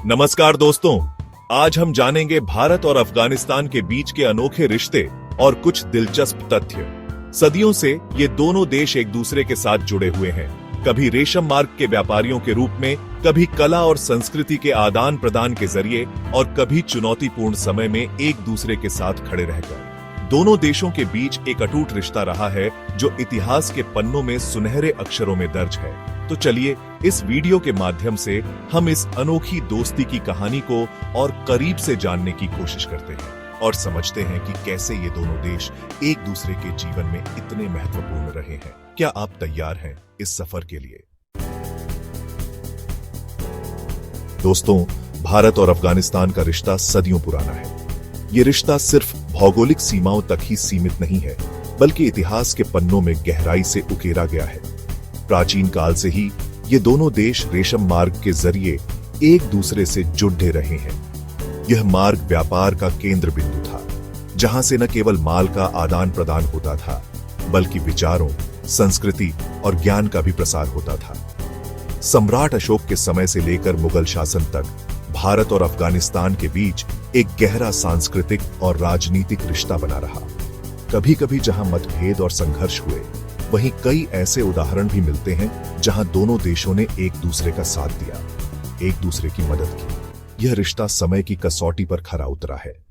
नमस्कार दोस्तों, आज हम जानेंगे भारत और अफगानिस्तान के बीच के अनोखे रिश्ते और कुछ दिलचस्प तथ्य। सदियों से ये दोनों देश एक दूसरे के साथ जुड़े हुए हैं, कभी रेशम मार्ग के व्यापारियों के रूप में, कभी कला और संस्कृति के आदान प्रदान के जरिए और कभी चुनौतीपूर्ण समय में एक दूसरे के साथ खड़े रहकर। दोनों देशों के बीच एक अटूट रिश्ता रहा है जो इतिहास के पन्नों में सुनहरे अक्षरों में दर्ज है। तो चलिए इस वीडियो के माध्यम से हम इस अनोखी दोस्ती की कहानी को और करीब से जानने की कोशिश करते हैं और समझते हैं कि कैसे ये दोनों देश एक दूसरे के जीवन में इतने महत्वपूर्ण रहे हैं। क्या आप तैयार हैं इस सफर के लिए? दोस्तों, भारत और अफगानिस्तान का रिश्ता सदियों पुराना है। ये रिश्ता सिर्फ भौगोलिक सीमाओं तक ही सीमित नहीं है, बल्कि इतिहास के पन्नों में गहराई से उकेरा गया है। प्राचीन काल से ही ये दोनों देश रेशम मार्ग के जरिए एक दूसरे से जुड़े रहे हैं। यह मार्ग व्यापार का केंद्र बिंदु था, जहां से न केवल माल का आदान प्रदान होता था, बल्कि विचारों, संस्कृति और ज्ञान का भी प्रसार होता था। सम्राट अशोक के समय से लेकर मुगल शासन तक भारत और अफगानिस्तान के बीच एक गहरा सांस्कृतिक और राजनीतिक रिश्ता बना रहा। कभी कभी जहां मतभेद और संघर्ष हुए, वहीं कई ऐसे उदाहरण भी मिलते हैं जहां दोनों देशों ने एक दूसरे का साथ दिया, एक दूसरे की मदद की। यह रिश्ता समय की कसौटी पर खरा उतरा है।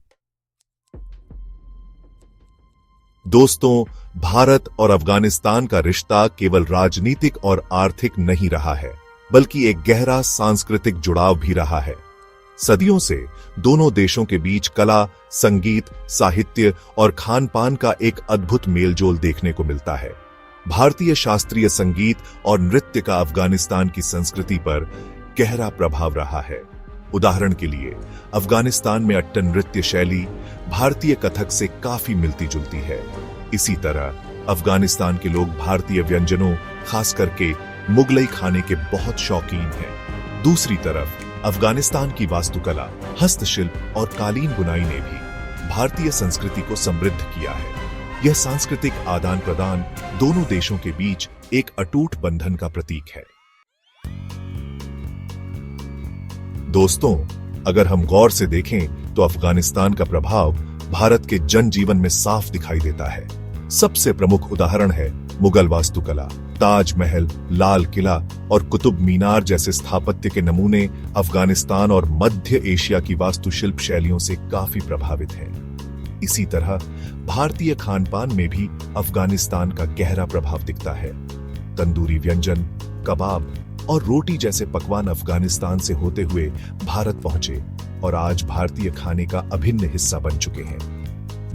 दोस्तों, भारत और अफगानिस्तान का रिश्ता केवल राजनीतिक और आर्थिक नहीं रहा है, बल्कि एक गहरा सांस्कृतिक जुड़ाव भी रहा है। सदियों से दोनों देशों के बीच कला, संगीत, साहित्य और खान-पान का एक अद्भुत मेलजोल देखने को मिलता है। भारतीय शास्त्रीय संगीत और नृत्य का अफगानिस्तान की संस्कृति पर गहरा प्रभाव रहा है। उदाहरण के लिए, अफगानिस्तान में अट्टन नृत्य शैली भारतीय कथक से काफी मिलती जुलती है। इसी तरह अफगानिस्तान के लोग भारतीय व्यंजनों, खास करके मुगलई खाने के बहुत शौकीन हैं। दूसरी तरफ अफगानिस्तान की वास्तुकला, हस्तशिल्प और कालीन बुनाई ने भी भारतीय संस्कृति को समृद्ध किया है। यह सांस्कृतिक आदान प्रदान दोनों देशों के बीच एक अटूट बंधन का प्रतीक है। दोस्तों, अगर हम गौर से देखें तो अफगानिस्तान का प्रभाव भारत के जनजीवन में साफ दिखाई देता है। सबसे प्रमुख उदाहरण है मुगल वास्तुकला। ताजमहल, लाल किला और कुतुब मीनार जैसे स्थापत्य के नमूने अफगानिस्तान और मध्य एशिया की वास्तुशिल्प शैलियों से काफी प्रभावित हैं। इसी तरह भारतीय खानपान में भी अफगानिस्तान का गहरा प्रभाव दिखता है। तंदूरी व्यंजन, कबाब और रोटी जैसे पकवान अफगानिस्तान से होते हुए भारत पहुंचे और आज भारतीय खाने का अभिन्न हिस्सा बन चुके हैं।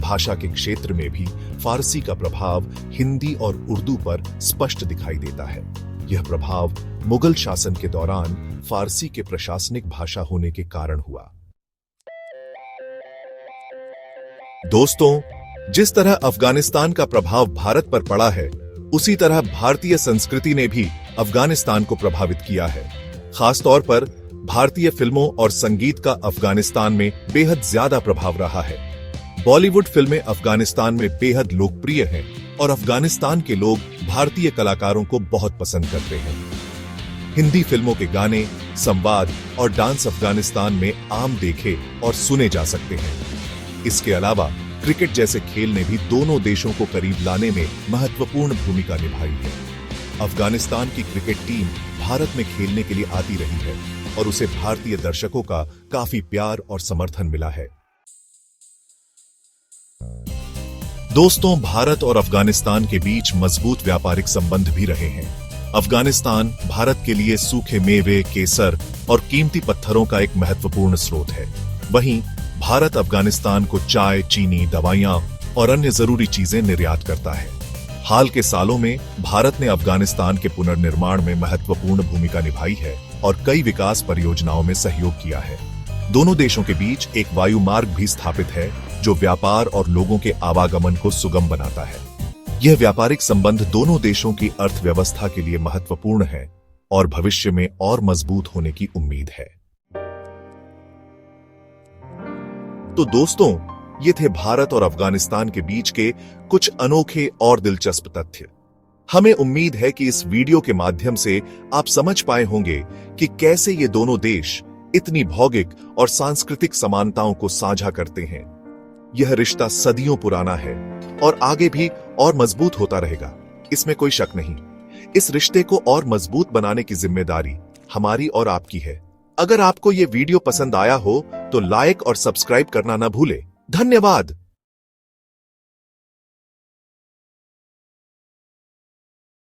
भाषा के क्षेत्र में भी फारसी का प्रभाव हिंदी और उर्दू पर स्पष्ट दिखाई देता है। यह प्रभाव मुगल शासन के दौरान फारसी के प्रशासनिक भाषा होने के कारण हुआ। दोस्तों, जिस तरह अफगानिस्तान का प्रभाव भारत पर पड़ा है, उसी तरह भारतीय संस्कृति ने भी अफगानिस्तान को प्रभावित किया है। खासतौर पर भारतीय फिल्मों और संगीत का अफगानिस्तान में बेहद ज्यादा प्रभाव रहा है। बॉलीवुड फिल्में अफगानिस्तान में बेहद लोकप्रिय हैं और अफगानिस्तान के लोग भारतीय कलाकारों को बहुत पसंद करते हैं। हिंदी फिल्मों के गाने, संवाद और डांस अफगानिस्तान में आम देखे और सुने जा सकते हैं। इसके अलावा क्रिकेट जैसे खेल ने भी दोनों देशों को करीब लाने में महत्वपूर्ण भूमिका निभाई है। अफगानिस्तान की क्रिकेट टीम भारत में खेलने के लिए आती रही है और उसे भारतीय दर्शकों का काफी प्यार और समर्थन मिला है। दोस्तों, भारत और अफगानिस्तान के बीच मजबूत व्यापारिक संबंध भी रहे हैं। अफगानिस्तान भारत के लिए सूखे मेवे, केसर और कीमती पत्थरों का एक महत्वपूर्ण स्रोत है। वहीं भारत अफगानिस्तान को चाय, चीनी, दवाइयां और अन्य जरूरी चीजें निर्यात करता है। हाल के सालों में भारत ने अफगानिस्तान के पुनर्निर्माण में महत्वपूर्ण भूमिका निभाई है और कई विकास परियोजनाओं में सहयोग किया है। दोनों देशों के बीच एक वायु मार्ग भी स्थापित है जो व्यापार और लोगों के आवागमन को सुगम बनाता है। यह व्यापारिक संबंध दोनों देशों की अर्थव्यवस्था के लिए महत्वपूर्ण है और भविष्य में और मजबूत होने की उम्मीद है। तो दोस्तों, ये थे भारत और अफगानिस्तान के बीच के कुछ अनोखे और दिलचस्प तथ्य। हमें उम्मीद है कि इस वीडियो के माध्यम से आप समझ पाए होंगे कि कैसे ये दोनों देश इतनी भौगोलिक और सांस्कृतिक समानताओं को साझा करते हैं। यह रिश्ता सदियों पुराना है और आगे भी और मजबूत होता रहेगा, इसमें कोई शक नहीं। इस रिश्ते को और मजबूत बनाने की जिम्मेदारी हमारी और आपकी है। अगर आपको ये वीडियो पसंद आया हो तो लाइक और सब्सक्राइब करना न भूले। धन्यवाद।